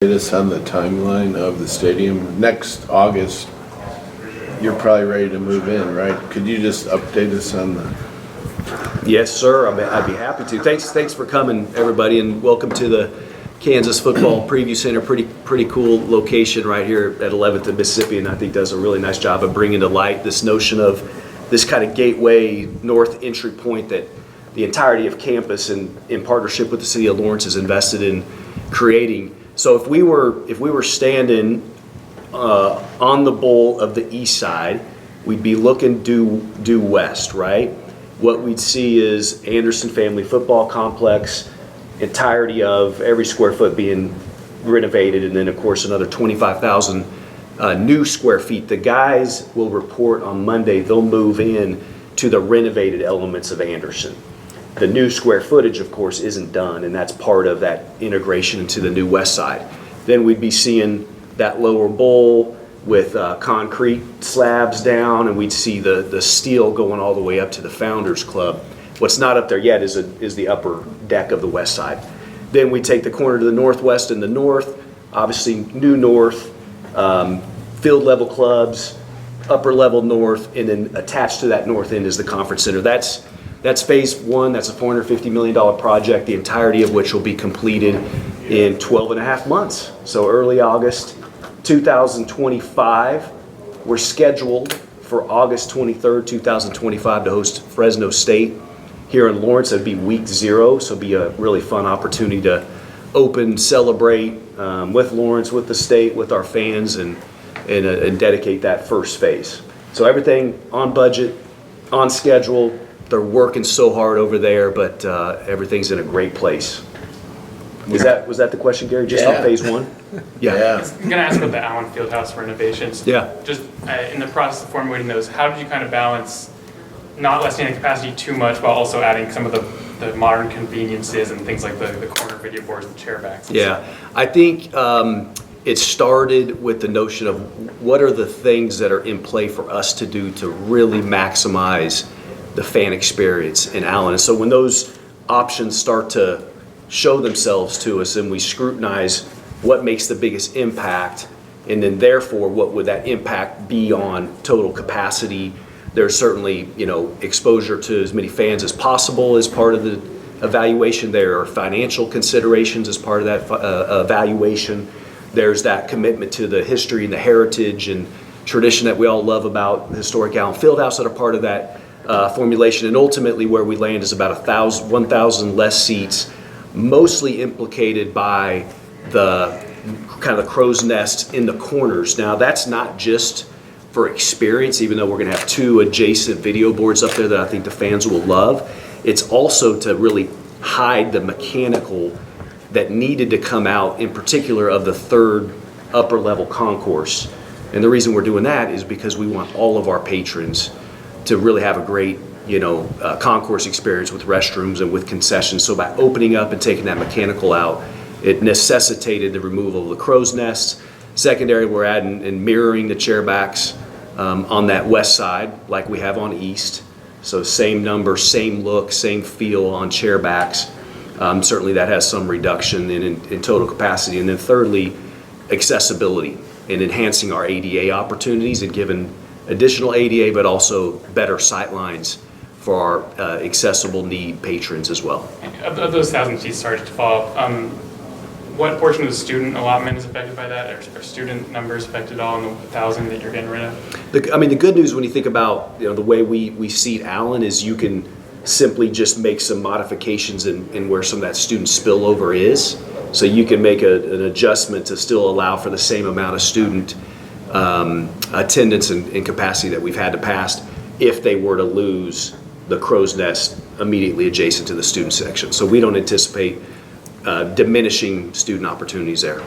Us on the timeline of the stadium. Next August, you're probably ready to move in, right? Could you just update us on the... Yes, sir. I'd be happy to. Thanks for coming, everybody, and welcome to the Kansas Football Preview Center. Pretty cool location right here at 11th and Mississippi, and I think does a really nice job of bringing to light this notion of this kind of gateway north entry point that the entirety of campus and in partnership with the city of Lawrence is invested in creating. So if we were standing on the bowl of the east side, we'd be looking due west, right? What we'd see is Anderson Family Football Complex, entirety of every square foot being renovated, and then of course another 25,000 new square feet. The guys will report on Monday, they'll move in to the renovated elements of Anderson. The new square footage, of course, isn't done, and that's part of that integration into the new west side. Then we'd be seeing that lower bowl with concrete slabs down, and we'd see the steel going all the way up to the Founders Club. What's not up there yet is the upper deck of the west side. Then we take the corner to the northwest and the north, obviously new north, field level clubs, upper level north, and then attached to that north end is the conference center. That's phase one. That's a $450 million project, the entirety of which will be completed in 12 and a half months. So early August 2025. We're scheduled for August 23rd, 2025 to host Fresno State here in Lawrence. It'd be week 0, so it'd be a really fun opportunity to open, celebrate with Lawrence, with the state, with our fans, and dedicate that first phase. So everything on budget, on schedule. They're working so hard over there, but everything's in a great place. Was that the question, Gary? Just on phase one? Yeah. I'm going to ask about the Allen Fieldhouse renovations. Yeah. Just in the process of formulating those, how did you kind of balance not lessening the capacity too much while also adding some of the modern conveniences and things like the corner video boards and chair backs? Yeah. I think it started with the notion of what are the things that are in play for us to do to really maximize the fan experience in Allen. And so when those options start to show themselves to us and we scrutinize what makes the biggest impact, and then therefore what would that impact be on total capacity, there's certainly exposure to as many fans as possible as part of the evaluation. There are financial considerations as part of that evaluation. There's that commitment to the history and the heritage and tradition that we all love about the historic Allen Fieldhouse that are part of that formulation, and ultimately where we land is about 1,000 less seats, mostly implicated by the kind of the crow's nest in the corners. Now that's not just for experience, even though we're going to have 2 adjacent video boards up there that I think the fans will love. It's also to really hide the mechanical that needed to come out, in particular of the third upper level concourse. And the reason we're doing that is because we want all of our patrons to really have a great, concourse experience with restrooms and with concessions. So by opening up and taking that mechanical out, it necessitated the removal of the crow's nest. Secondary, we're adding and mirroring the chair backs on that west side like we have on east. So same number, same look, same feel on chair backs. Certainly that has some reduction in total capacity. And then thirdly, accessibility and enhancing our ADA opportunities and giving additional ADA, but also better sight lines for our accessible need patrons as well. Of those 1,000 seats, sorry to follow up, what portion of the student allotment is affected by that? Are student numbers affected at all in the 1,000 that you're getting rid of? The good news when you think about the way we seat Allen is you can simply just make some modifications in where some of that student spillover is. So you can make an adjustment to still allow for the same amount of student attendance and capacity that we've had in the past if they were to lose the crow's nest immediately adjacent to the student section. So we don't anticipate diminishing student opportunities there.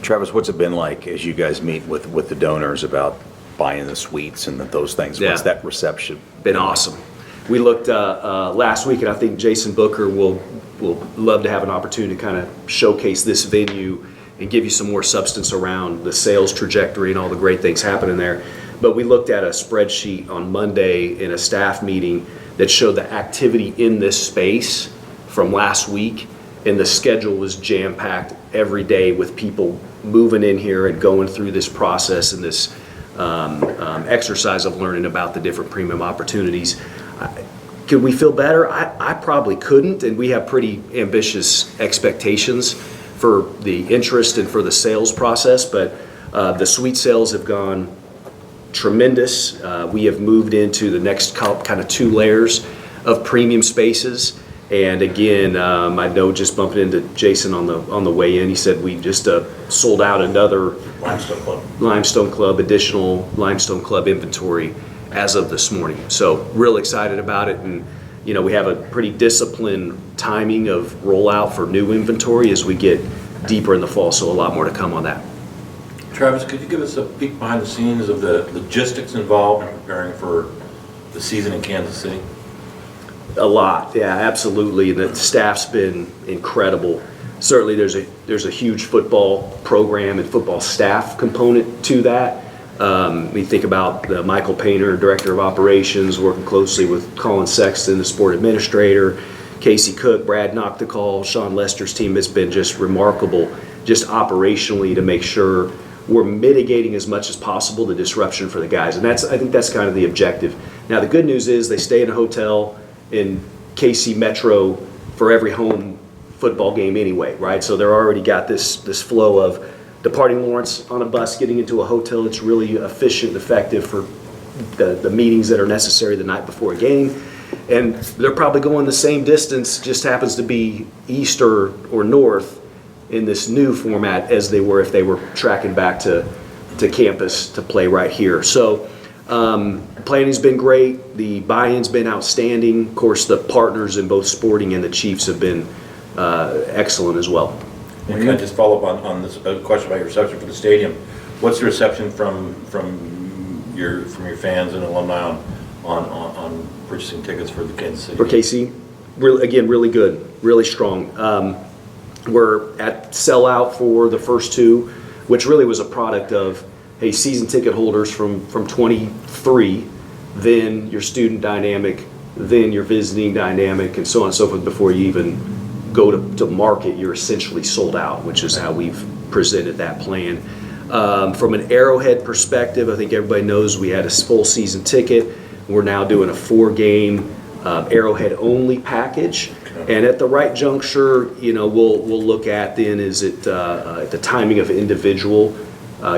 Travis, what's it been like as you guys meet with the donors about buying the suites and those things? Yeah. What's that reception? Been awesome. We looked last week, and I think Jason Booker will love to have an opportunity to kind of showcase this venue and give you some more substance around the sales trajectory and all the great things happening there. But we looked at a spreadsheet on Monday in a staff meeting that showed the activity in this space from last week, and the schedule was jam-packed every day with people moving in here and going through this process and this exercise of learning about the different premium opportunities. Could we feel better? I probably couldn't, and we have pretty ambitious expectations for the interest and for the sales process, but the suite sales have gone tremendous. We have moved into the next kind of 2 layers of premium spaces. And again, I know just bumping into Jason on the way in, he said we just sold out another additional Limestone Club inventory as of this morning. So real excited about it, and we have a pretty disciplined timing of rollout for new inventory as we get deeper in the fall. So a lot more to come on that. Travis, could you give us a peek behind the scenes of the logistics involved in preparing for the season in Kansas City? A lot, yeah, absolutely. And the staff's been incredible. Certainly, there's a huge football program and football staff component to that. We think about Michael Painter, Director of Operations, working closely with Colin Sexton, the sport administrator, Casey Cook, Brad Nocticall, Sean Lester's team has been just remarkable, just operationally, to make sure we're mitigating as much as possible the disruption for the guys. And I think that's kind of the objective. Now, the good news is they stay in a hotel in KC Metro for every home football game anyway, right? So they're already got this flow of departing Lawrence on a bus, getting into a hotel. It's really efficient and effective for the meetings that are necessary the night before a game. And they're probably going the same distance, just happens to be east or north in this new format as they were if they were tracking back to campus to play right here. So planning's been great. The buy-in's been outstanding. Of course, the partners in both Sporting and the Chiefs have been excellent as well. And can I just follow up on this question about your reception for the stadium? What's the reception from your fans and alumni on purchasing tickets for the Kansas City? For KC, really good, really strong. We're at sellout for the first 2, which really was a product of, hey, season ticket holders from 23, then your student dynamic, then your visiting dynamic, and so on and so forth. Before you even go to market, you're essentially sold out, which is how we've presented that plan. From an Arrowhead perspective, I think everybody knows we had a full season ticket. We're now doing a 4-game Arrowhead only package. And at the right juncture, we'll look at then is it the timing of individual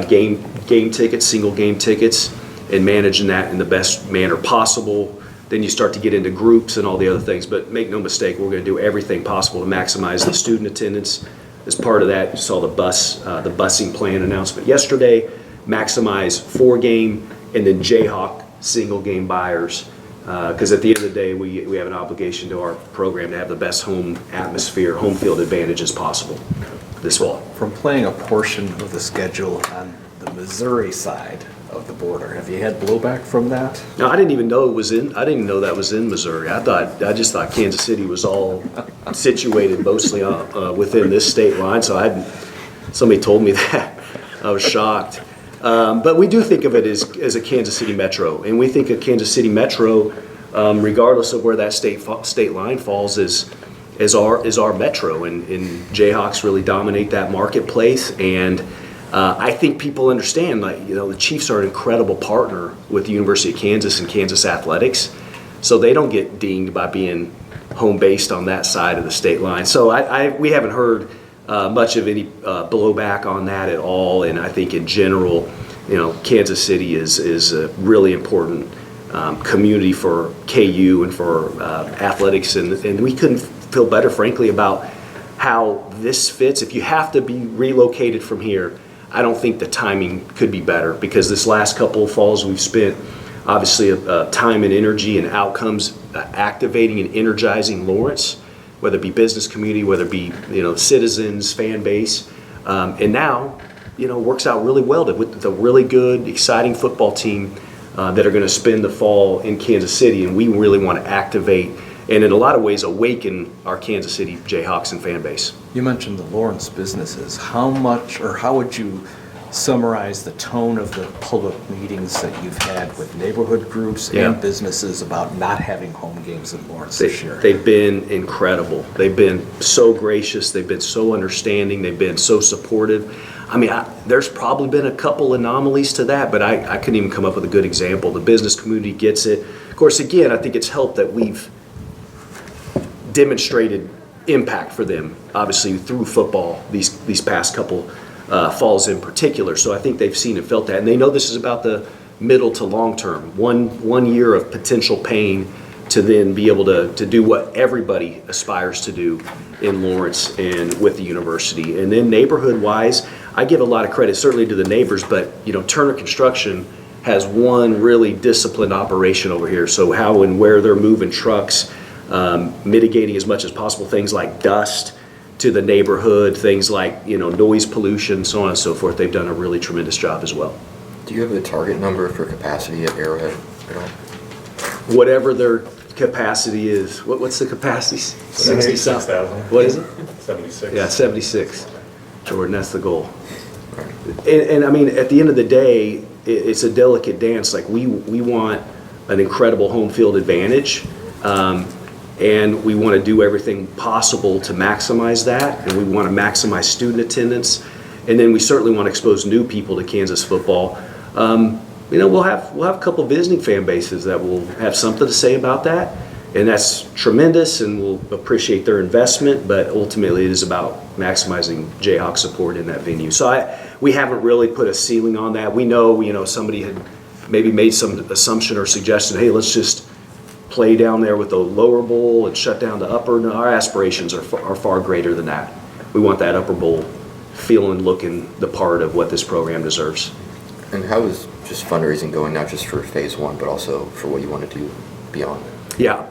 game tickets, single game tickets, and managing that in the best manner possible. Then you start to get into groups and all the other things. But make no mistake, we're going to do everything possible to maximize the student attendance. As part of that, you saw the busing plan announcement yesterday, maximize 4-game, and then Jayhawk single game buyers. Because at the end of the day, we have an obligation to our program to have the best home atmosphere, home field advantage as possible this fall. From playing a portion of the schedule on the Missouri side of the border, have you had blowback from that? No, I didn't even know I didn't know that was in Missouri. I just thought Kansas City was all situated mostly within this state line. So somebody told me that. I was shocked. But we do think of it as a Kansas City metro, and we think of Kansas City metro, regardless of where that state line falls, is our metro, and Jayhawks really dominate that marketplace. And I think people understand, the Chiefs are an incredible partner with the University of Kansas and Kansas athletics, so they don't get dinged by being home based on that side of the state line. So we haven't heard much of any blowback on that at all. And I think in general, Kansas City is a really important community for KU and for athletics, and we couldn't feel better, frankly, about how this fits. If you have to be relocated from here, I don't think the timing could be better, because this last couple of falls we've spent obviously time and energy and outcomes activating and energizing Lawrence, whether it be business community, whether it be citizens, fan base, and now works out really well with a really good, exciting football team that are going to spend the fall in Kansas City, and we really want to activate and in a lot of ways awaken our Kansas City Jayhawks and fan base. You mentioned the Lawrence businesses. How much, or how would you summarize the tone of the public meetings that you've had with neighborhood groups Yeah. and businesses about not having home games in Lawrence this year? They've been incredible. They've been so gracious. They've been so understanding. They've been so supportive. I mean, there's probably been a couple anomalies to that, but I couldn't even come up with a good example. The business community gets it. Of course, again, I think it's helped that we've demonstrated impact for them, obviously through football these past couple falls in particular. So I think they've seen and felt that, and they know this is about the middle to long term. One year of potential pain to then be able to do what everybody aspires to do in Lawrence and with the university. And then neighborhood-wise, I give a lot of credit certainly to the neighbors, but Turner Construction has one really disciplined operation over here. So how and where they're moving trucks, mitigating as much as possible things like dust to the neighborhood, things like noise pollution, so on and so forth. They've done a really tremendous job as well. Do you have a target number for capacity at Arrowhead at all? Whatever their capacity is, what's the capacity? 76,000. What is it? 76. Yeah, 76. Jordan, that's the goal. And I mean, at the end of the day, it's a delicate dance. Like we want an incredible home field advantage. And we want to do everything possible to maximize that, and we want to maximize student attendance, and then we certainly want to expose new people to Kansas football. We'll have a couple of visiting fan bases that will have something to say about that, and that's tremendous, and we'll appreciate their investment. But ultimately, it is about maximizing Jayhawk support in that venue. So we haven't really put a ceiling on that. We know, somebody had maybe made some assumption or suggestion. Hey, let's just play down there with the lower bowl and shut down the upper. No, our aspirations are far greater than that. We want that upper bowl feeling, looking the part of what this program deserves. And how is just fundraising going, not just for phase one, but also for what you want to do beyond? Yeah,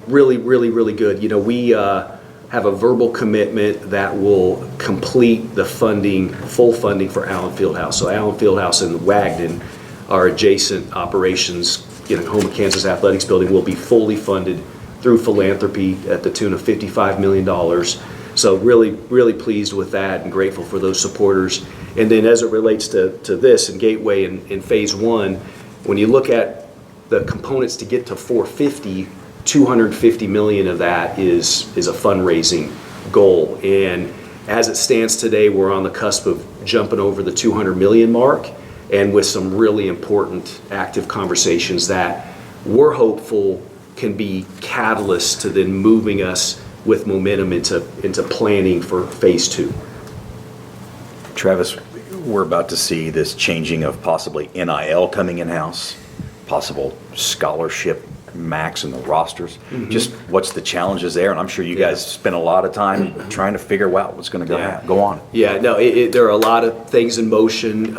really, really, really good. We have a verbal commitment that will complete the funding, full funding for Allen Fieldhouse. So Allen Fieldhouse and Wagden, our adjacent operations, home of Kansas Athletics building, will be fully funded through philanthropy at the tune of $55 million. So really, really pleased with that and grateful for those supporters. And then as it relates to this and Gateway in phase one, when you look at the components to get to 450, 250 million of that is a fundraising goal. And as it stands today, we're on the cusp of jumping over the 200 million mark, and with some really important active conversations that we're hopeful can be catalysts to then moving us with momentum into planning for phase two. Travis, we're about to see this changing of possibly NIL coming in-house, possible scholarship max in the rosters. Mm-hmm. Just what's the challenges there? And I'm sure you guys spend a lot of time trying to figure out what's going to go on. Yeah, no, there are a lot of things in motion.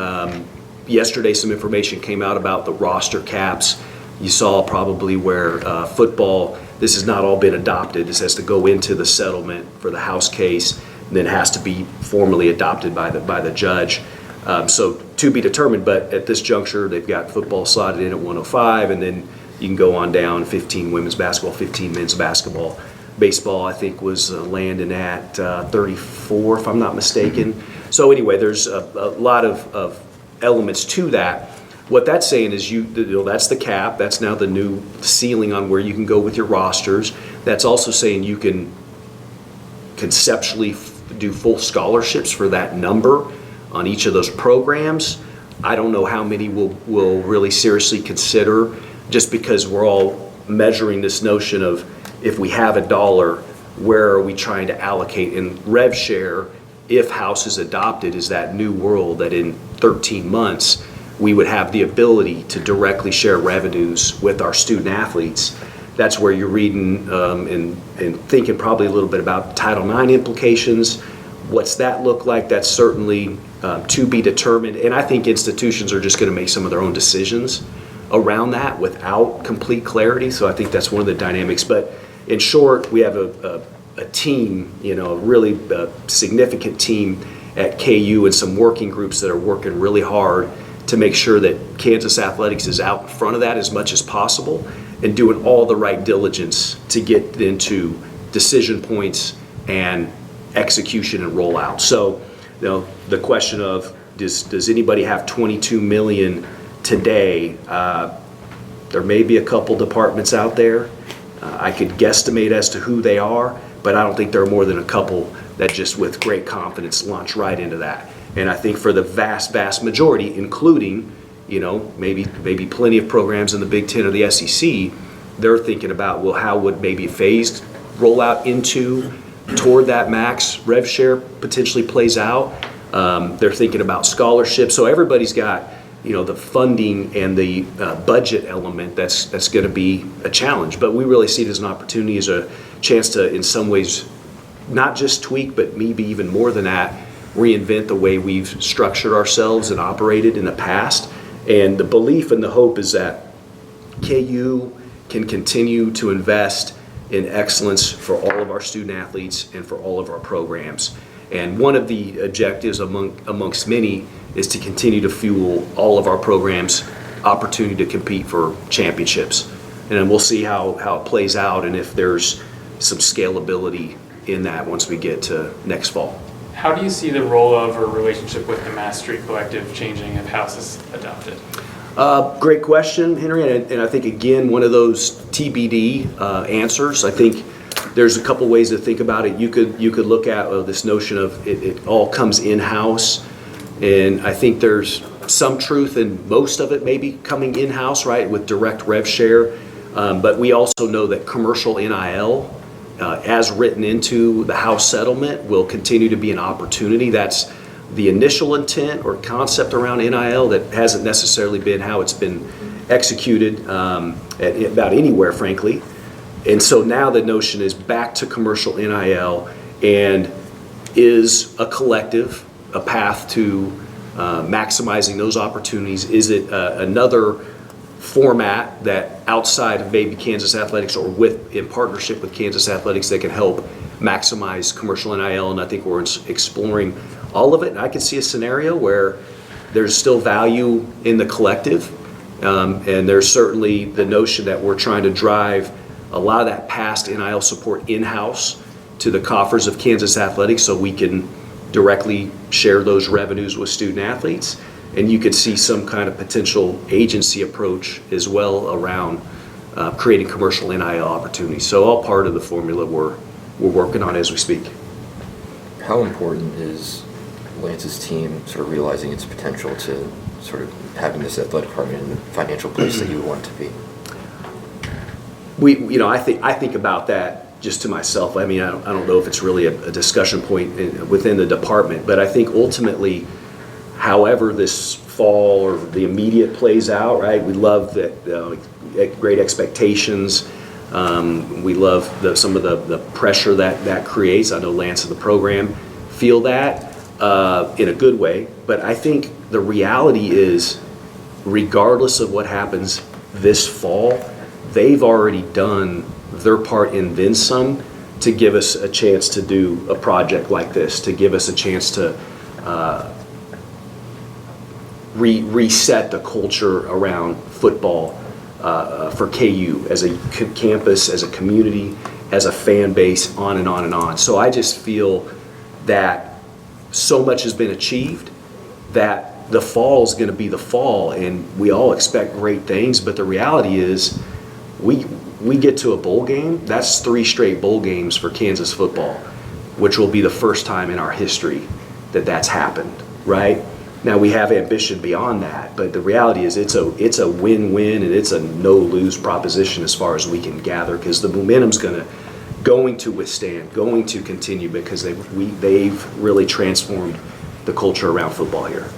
Yesterday, some information came out about the roster caps. You saw probably where football, this has not all been adopted. This has to go into the settlement for the House case, and then has to be formally adopted by the judge. So to be determined, but at this juncture, they've got football slotted in at 105, and then you can go on down 15 women's basketball, 15 men's basketball. Baseball, I think, was landing at 34, if I'm not mistaken. So anyway, there's a lot of elements to that. What that's saying is that's the cap. That's now the new ceiling on where you can go with your rosters. That's also saying you can conceptually do full scholarships for that number on each of those programs. I don't know how many will really seriously consider, just because we're all measuring this notion of, if we have $1, where are we trying to allocate? And rev share, if House is adopted, is that new world that in 13 months we would have the ability to directly share revenues with our student athletes. That's where you're reading and thinking probably a little bit about Title IX implications. What's that look like? That's certainly to be determined. And I think institutions are just going to make some of their own decisions around that without complete clarity. So I think that's one of the dynamics. But in short, we have a team, a really significant team at KU and some working groups that are working really hard to make sure that Kansas Athletics is out in front of that as much as possible and doing all the right diligence to get into decision points and execution and rollout. So, the question of does anybody have 22 million today? There may be a couple departments out there. I could guesstimate as to who they are, but I don't think there are more than a couple that just with great confidence launch right into that. And I think for the vast, vast majority, including, maybe plenty of programs in the Big Ten or the SEC, they're thinking about, well, how would maybe a phased rollout toward that max rev share potentially plays out. They're thinking about scholarships. So everybody's got, the funding and the budget element that's going to be a challenge. But we really see it as an opportunity, as a chance to, in some ways, not just tweak, but maybe even more than that, reinvent the way we've structured ourselves and operated in the past. And the belief and the hope is that KU can continue to invest in excellence for all of our student athletes and for all of our programs. And one of the objectives amongst many is to continue to fuel all of our programs' opportunity to compete for championships. And then we'll see how it plays out and if there's some scalability in that once we get to next fall. How do you see the role of or relationship with the Mass Street Collective changing if House is adopted? Great question, Henry, and I think, again, one of those TBD answers. I think there's a couple ways to think about it. You could look at this notion of it all comes in-house, and I think there's some truth in most of it maybe coming in-house, right, with direct rev share, but we also know that commercial NIL, as written into the House settlement, will continue to be an opportunity. That's the initial intent or concept around NIL that hasn't necessarily been how it's been executed about anywhere, frankly. And so now the notion is back to commercial NIL, and is a collective a path to maximizing those opportunities? Is it another format that outside of maybe Kansas Athletics or in partnership with Kansas Athletics that can help maximize commercial NIL? And I think we're exploring all of it. And I can see a scenario where there's still value in the collective, and there's certainly the notion that we're trying to drive a lot of that past NIL support in-house to the coffers of Kansas Athletics so we can directly share those revenues with student athletes. And you could see some kind of potential agency approach as well around creating commercial NIL opportunities. So all part of the formula we're working on as we speak. How important is Lance's team sort of realizing its potential to sort of having this athletic department in the financial place that you want it to be? I think about that just to myself. I mean, I don't know if it's really a discussion point within the department, but I think ultimately, however this fall or the immediate plays out, right? We love that great expectations. We love some of the pressure that creates. I know Lance and the program feel that in a good way, but I think the reality is, regardless of what happens this fall, they've already done their part and then some to give us a chance to do a project like this, to give us a chance to reset the culture around football for KU as a campus, as a community, as a fan base, on and on and on. So I just feel that so much has been achieved that the fall is going to be the fall, and we all expect great things, but the reality is we get to a bowl game. That's 3 straight bowl games for Kansas football, which will be the first time in our history that that's happened, right? Now we have ambition beyond that, but the reality is it's a win-win and it's a no-lose proposition as far as we can gather, because the momentum's going to withstand, going to continue, because they've really transformed the culture around football here.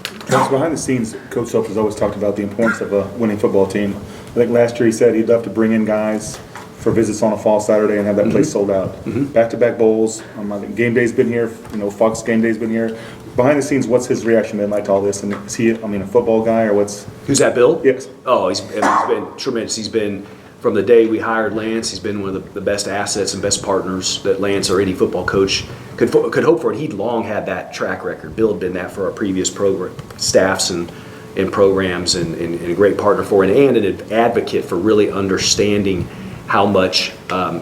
Coach, behind the scenes, Coach Self has always talked about the importance of a winning football team. I think last year he said he'd love to bring in guys for visits on a fall Saturday and have that place sold out. Back-to-back bowls. I think Game Day's been here. Fox Game Day's been here. Behind the scenes, what's his reaction been like to all this? And is he, a football guy, or what's? Who's that, Bill? Yes. Oh, he's been tremendous. He's been, from the day we hired Lance, he's been one of the best assets and best partners that Lance or any football coach could hope for. And he'd long had that track record. Bill had been that for our previous program staffs and programs, and a great partner for it, and an advocate for really understanding how much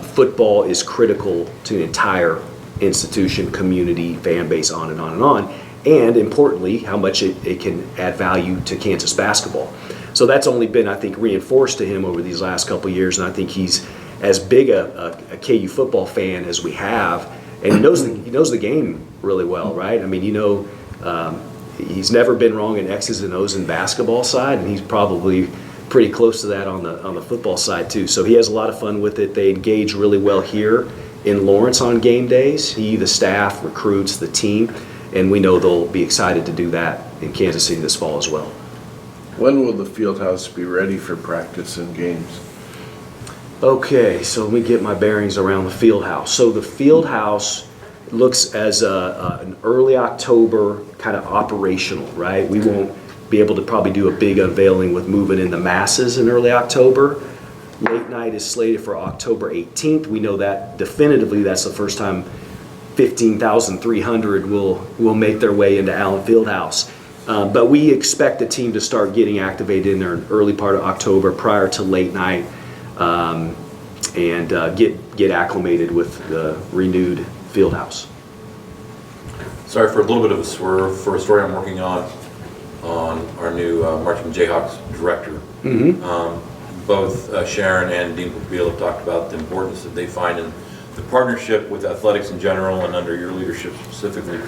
football is critical to the entire institution, community, fan base, on and on and on. and importantly, how much it can add value to Kansas basketball. So that's only been, I think, reinforced to him over these last couple of years, and I think he's as big a KU football fan as we have, and he knows the game really well, right? I mean, he's never been wrong in X's and O's in basketball side, and he's probably pretty close to that on the football side too. So he has a lot of fun with it. They engage really well here in Lawrence on game days. He, the staff, recruits the team, and we know they'll be excited to do that in Kansas City this fall as well. When will the Fieldhouse be ready for practice and games? Okay, so let me get my bearings around the Fieldhouse. So the Fieldhouse looks as an early October kind of operational, right? We won't be able to probably do a big unveiling with moving in the masses in early October. Late night is slated for October 18th. We know that definitively that's the first time 15,300 will make their way into Allen Fieldhouse. But we expect the team to start getting activated in the early part of October prior to late night, and get acclimated with the renewed Fieldhouse. Sorry for a little bit of a swerve for a story I'm working on our new Marching Jayhawks director. Both Sharon and Dean Popeil have talked about the importance that they find in the partnership with athletics in general and under your leadership specifically.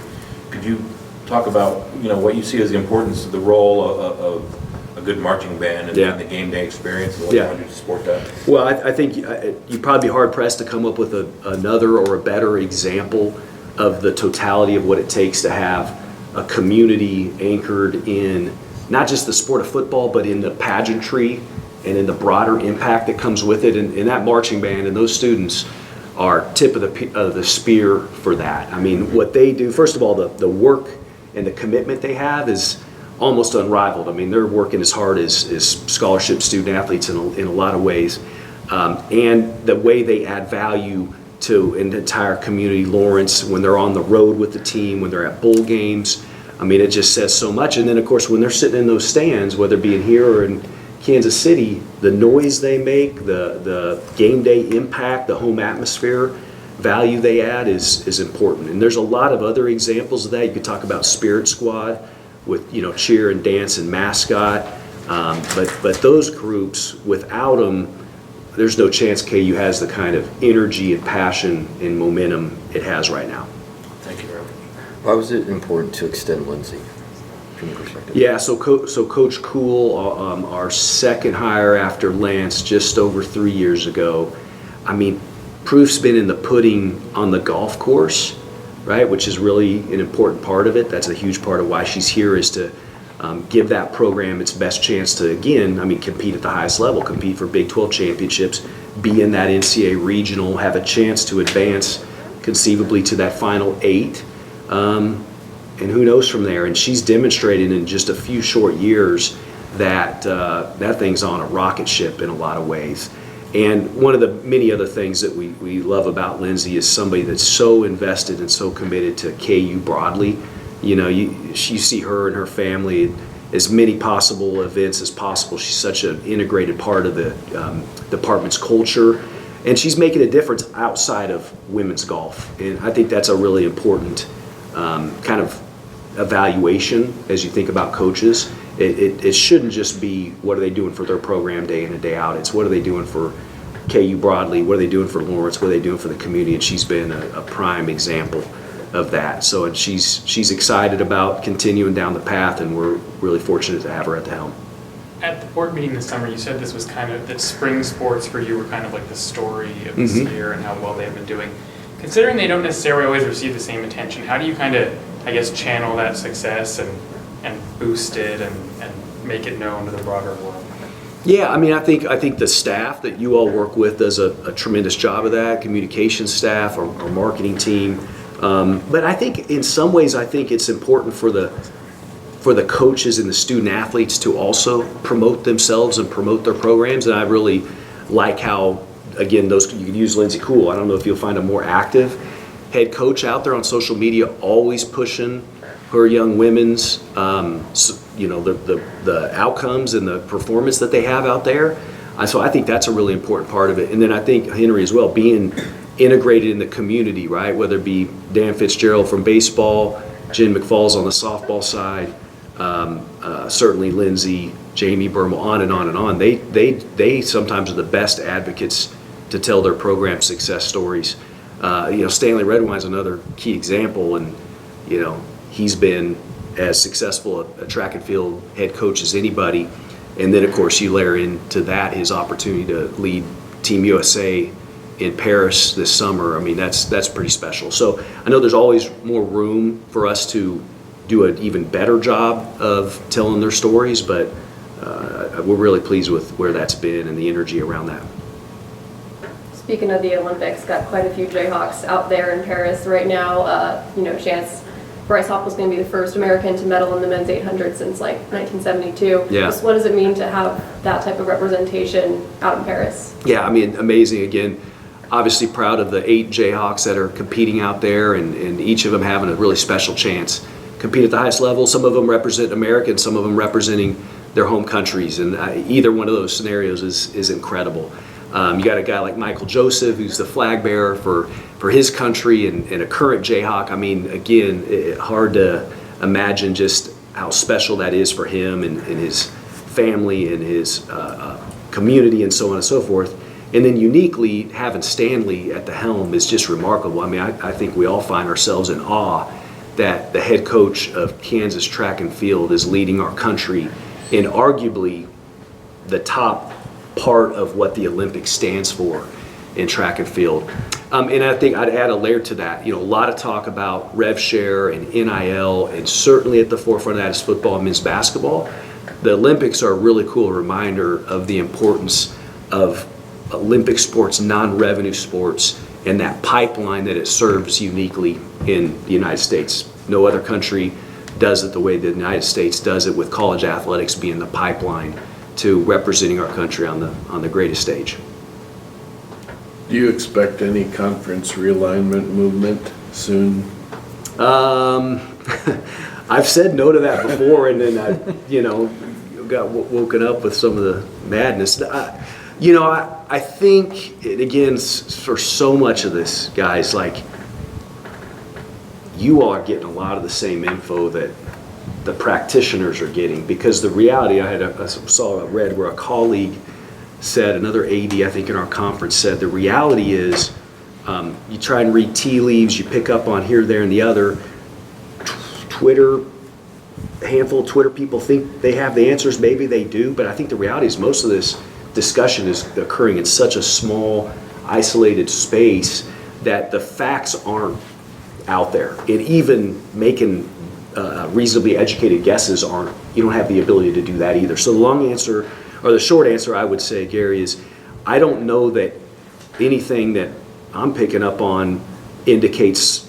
Could you talk about what you see as the importance of the role of a good marching band and the game day experience and what you want to do to support that? Well, I think you'd probably be hard-pressed to come up with another or a better example of the totality of what it takes to have a community anchored in not just the sport of football, but in the pageantry and in the broader impact that comes with it. And that marching band and those students are tip of the spear for that. I mean, what they do, first of all, the work and the commitment they have is almost unrivaled. I mean, they're working as hard as scholarship student athletes in a lot of ways. And the way they add value to an entire community, Lawrence, when they're on the road with the team, when they're at bowl games, I mean, it just says so much. And then, of course, when they're sitting in those stands, whether it be in here or in Kansas City, the noise they make, the game day impact, the home atmosphere value they add is important. And there's a lot of other examples of that. You could talk about Spirit Squad with cheer and dance and mascot, but those groups, without them, there's no chance KU has the kind of energy and passion and momentum it has right now. Thank you very much. Why was it important to extend Lindsay from your perspective? Yeah, so Coach Cool, our second hire after Lance just over 3 years ago, I mean, proof's been in the pudding on the golf course, right, which is really an important part of it. That's a huge part of why she's here, is to give that program its best chance to, again, I mean, compete at the highest level, compete for Big 12 championships, be in that NCAA regional, have a chance to advance conceivably to that final 8, and who knows from there. And she's demonstrated in just a few short years that that thing's on a rocket ship in a lot of ways. And one of the many other things that we love about Lindsay is somebody that's so invested and so committed to KU broadly. You see her and her family as many possible events as possible. She's such an integrated part of the department's culture, and she's making a difference outside of women's golf. And I think that's a really important kind of evaluation as you think about coaches. It shouldn't just be what are they doing for their program day in and day out. It's what are they doing for KU broadly, what are they doing for Lawrence, what are they doing for the community, and she's been a prime example of that. So, and she's excited about continuing down the path, and we're really fortunate to have her at the helm. At the board meeting this summer, you said this was kind of, that spring sports for you were kind of like the story of this year and how well they've been doing. Considering they don't necessarily always receive the same attention, how do you kind of, I guess, channel that success and boost it and make it known to the broader world? Yeah, I mean, I think the staff that you all work with does a tremendous job of that, communications staff or marketing team. But I think in some ways, I think it's important for the coaches and the student athletes to also promote themselves and promote their programs. And I really like how, again, you could use Lindsay Cool. I don't know if you'll find a more active head coach out there on social media, always pushing her young women's, the outcomes and the performance that they have out there. So I think that's a really important part of it. And then I think Henry as well, being integrated in the community, right? Whether it be Dan Fitzgerald from baseball, Jen McFall's on the softball side, certainly Lindsay, Jamie Bermel, on and on and on. They sometimes are the best advocates to tell their program success stories. Stanley Redwine's another key example, and he's been as successful a track and field head coach as anybody. And then of course you layer into that his opportunity to lead Team USA in Paris this summer. I mean, that's pretty special. So I know there's always more room for us to do an even better job of telling their stories, but we're really pleased with where that's been and the energy around that. Speaking of the Olympics, got quite a few Jayhawks out there in Paris right now. Chance Bryce Hoppel's going to be the first American to medal in the men's 800 since like 1972. Yeah. Just what does it mean to have that type of representation out in Paris? Yeah, I mean, amazing. Again, obviously proud of the 8 Jayhawks that are competing out there, and each of them having a really special chance. Compete at the highest level. Some of them represent Americans, some of them representing their home countries, and either one of those scenarios is incredible. You got a guy like Michael Joseph, who's the flag bearer for his country and a current Jayhawk. I mean, again, hard to imagine just how special that is for him and his family and his community and so on and so forth. And then uniquely, having Stanley at the helm is just remarkable. I mean, I think we all find ourselves in awe that the head coach of Kansas track and field is leading our country in arguably the top part of what the Olympics stands for in track and field. And I think I'd add a layer to that. A lot of talk about rev share and NIL, and certainly at the forefront of that is football and men's basketball. The Olympics are a really cool reminder of the importance of Olympic sports, non-revenue sports, and that pipeline that it serves uniquely in the United States. No other country does it the way the United States does it, with college athletics being the pipeline to representing our country on the greatest stage. Do you expect any conference realignment movement soon? I've said no to that before, and then I got woken up with some of the madness. I think, again, for so much of this, guys, like, you all are getting a lot of the same info that the practitioners are getting, because the reality, I read where a colleague said, another AD I think in our conference said, the reality is you try and read tea leaves, you pick up on here, there, and the other. A handful of Twitter people think they have the answers, maybe they do, but I think the reality is most of this discussion is occurring in such a small, isolated space that the facts aren't out there. And even making reasonably educated guesses you don't have the ability to do that either. So the short answer I would say, Gary, is I don't know that anything that I'm picking up on indicates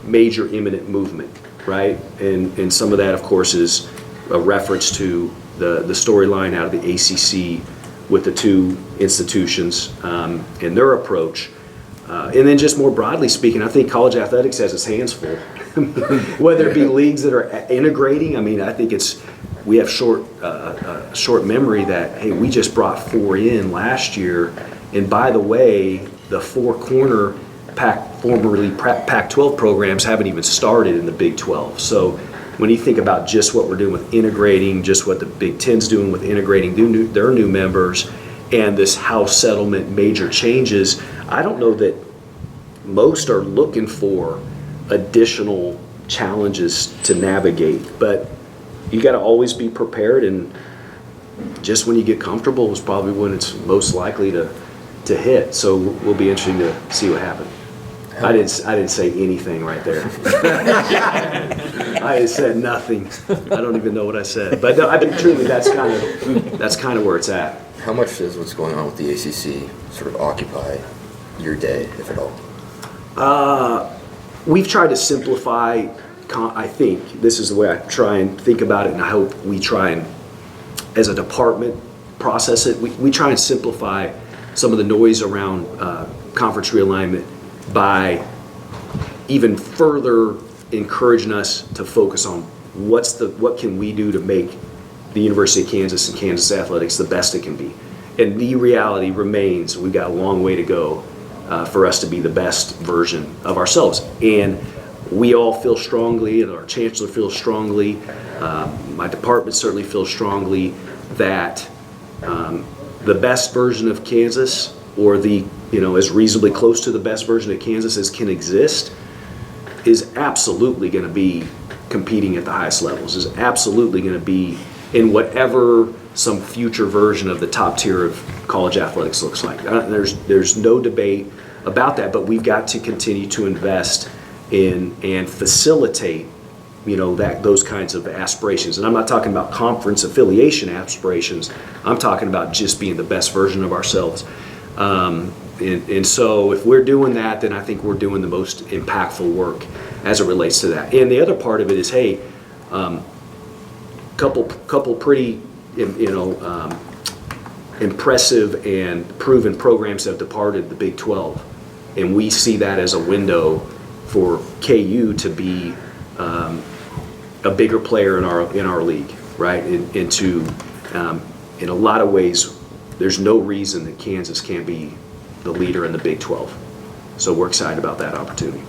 major imminent movement, right? And some of that, of course, is a reference to the storyline out of the ACC with the two institutions and their approach. And then just more broadly speaking, I think college athletics has its hands full. Whether it be leagues that are integrating, I mean, I think we have short memory that, hey, we just brought 4 in last year, and by the way, the 4 corner formerly Pac-12 programs haven't even started in the Big 12. So when you think about just what we're doing with integrating, just what the Big Ten's doing with integrating their new members, and this house settlement major changes, I don't know that most are looking for additional challenges to navigate, but you got to always be prepared, and just when you get comfortable is probably when it's most likely to hit. So we'll be interesting to see what happens. I didn't say anything right there. I said nothing. I don't even know what I said. But no, I mean, truly, that's kind of where it's at. How much does what's going on with the ACC sort of occupy your day, if at all? We've tried to simplify. I think this is the way I try and think about it, and I hope we try and, as a department, process it. We try and simplify some of the noise around conference realignment by even further encouraging us to focus on what can we do to make the University of Kansas and Kansas athletics the best it can be. And the reality remains we've got a long way to go for us to be the best version of ourselves. And we all feel strongly, and our chancellor feels strongly, my department certainly feels strongly that the best version of Kansas, or as reasonably close to the best version of Kansas as can exist, is absolutely going to be competing at the highest levels, is absolutely going to be in whatever some future version of the top tier of college athletics looks like. There's no debate about that, but we've got to continue to invest in and facilitate those kinds of aspirations. And I'm not talking about conference affiliation aspirations. I'm talking about just being the best version of ourselves. And so if we're doing that, then I think we're doing the most impactful work as it relates to that. And the other part of it is, hey, couple pretty impressive and proven programs have departed the Big 12, and we see that as a window for KU to be a bigger player in our league, right? In a lot of ways, there's no reason that Kansas can't be the leader in the Big 12. So we're excited about that opportunity.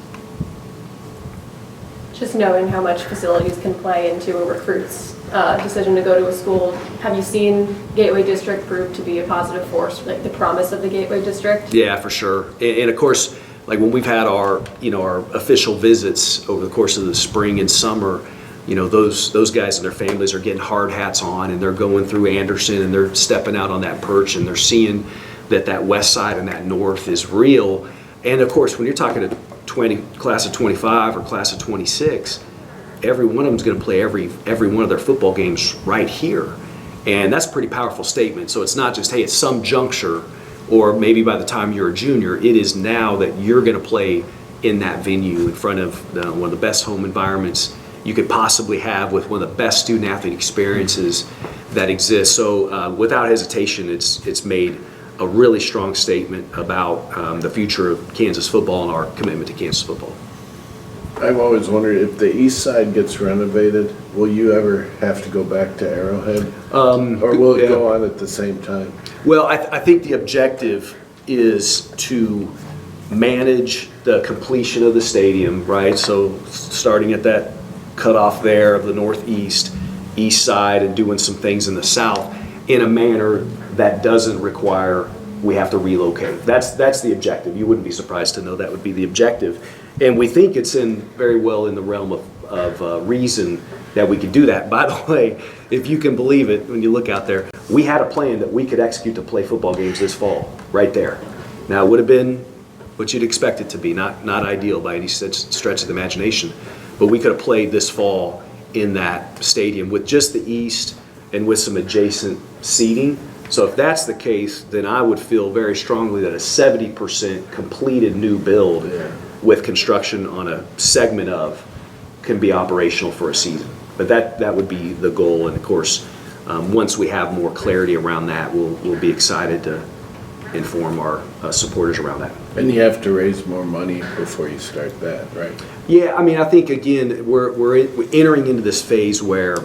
Just knowing how much facilities can play into a recruit's decision to go to a school, have you seen Gateway District prove to be a positive force, like the promise of the Gateway District? Yeah, for sure. And of course, like when we've had our official visits over the course of the spring and summer, those guys and their families are getting hard hats on, and they're going through Anderson, and they're stepping out on that perch, and they're seeing that west side and that north is real. And of course, when you're talking a class of 25 or class of 26, every one of them is going to play every one of their football games right here. And that's a pretty powerful statement. So it's not just, hey, it's some juncture, or maybe by the time you're a junior, it is now that you're going to play in that venue in front of one of the best home environments you could possibly have, with one of the best student-athlete experiences that exist. So without hesitation, it's made a really strong statement about the future of Kansas football and our commitment to Kansas football. I've always wondered, if the east side gets renovated, will you ever have to go back to Arrowhead? Or will it go on at the same time? Well, I think the objective is to manage the completion of the stadium, right? So starting at that cutoff there of the northeast, east side, and doing some things in the south in a manner that doesn't require we have to relocate. That's the objective. You wouldn't be surprised to know that would be the objective. And we think it's very well in the realm of reason that we could do that. By the way, if you can believe it, when you look out there, we had a plan that we could execute to play football games this fall, right there. Now, it would have been what you'd expect it to be, not ideal by any stretch of the imagination, but we could have played this fall in that stadium with just the east and with some adjacent seating. So if that's the case, then I would feel very strongly that a 70% completed new build with construction on a segment of can be operational for a season. But that would be the goal. And of course, once we have more clarity around that, we'll be excited to inform our supporters around that. And you have to raise more money before you start that, right? Yeah, I mean, I think again, we're entering into this phase where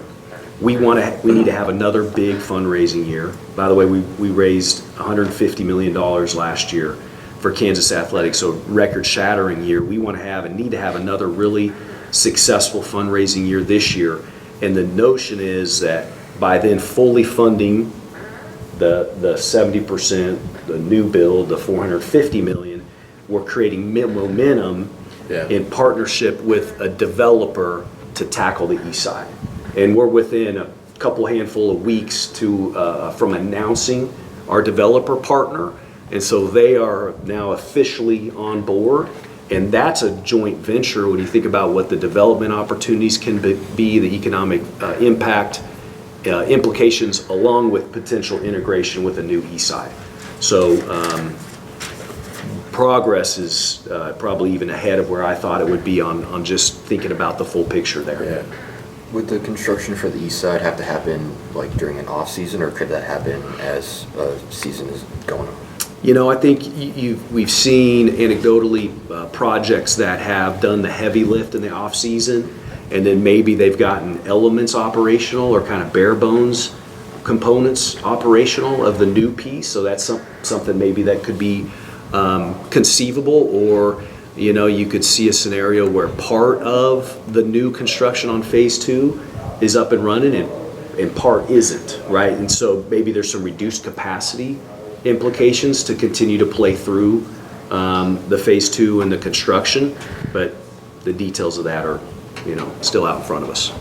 we need to have another big fundraising year. By the way, we raised $150 million last year for Kansas athletics, so record-shattering year. We want to have and need to have another really successful fundraising year this year. And the notion is that by then fully funding the 70%, the new build, the $450 million, we're creating momentum in partnership with a developer to tackle the east side. And we're within a couple handful of weeks from announcing our developer partner. And so they are now officially on board. And that's a joint venture when you think about what the development opportunities can be, the economic impact, implications, along with potential integration with a new east side. So progress is probably even ahead of where I thought it would be on just thinking about the full picture there. Yeah. Would the construction for the east side have to happen like during an off season, or could that happen as a season is going on? I think we've seen anecdotally projects that have done the heavy lift in the off season, and then maybe they've gotten elements operational or kind of bare bones components operational of the new piece. So that's something maybe that could be conceivable, or You know, you could see a scenario where part of the new construction on phase 2 is up and running and part isn't, right? And so maybe there's some reduced capacity implications to continue to play through the phase 2 and the construction, but the details of that are, you know, still out in front of us.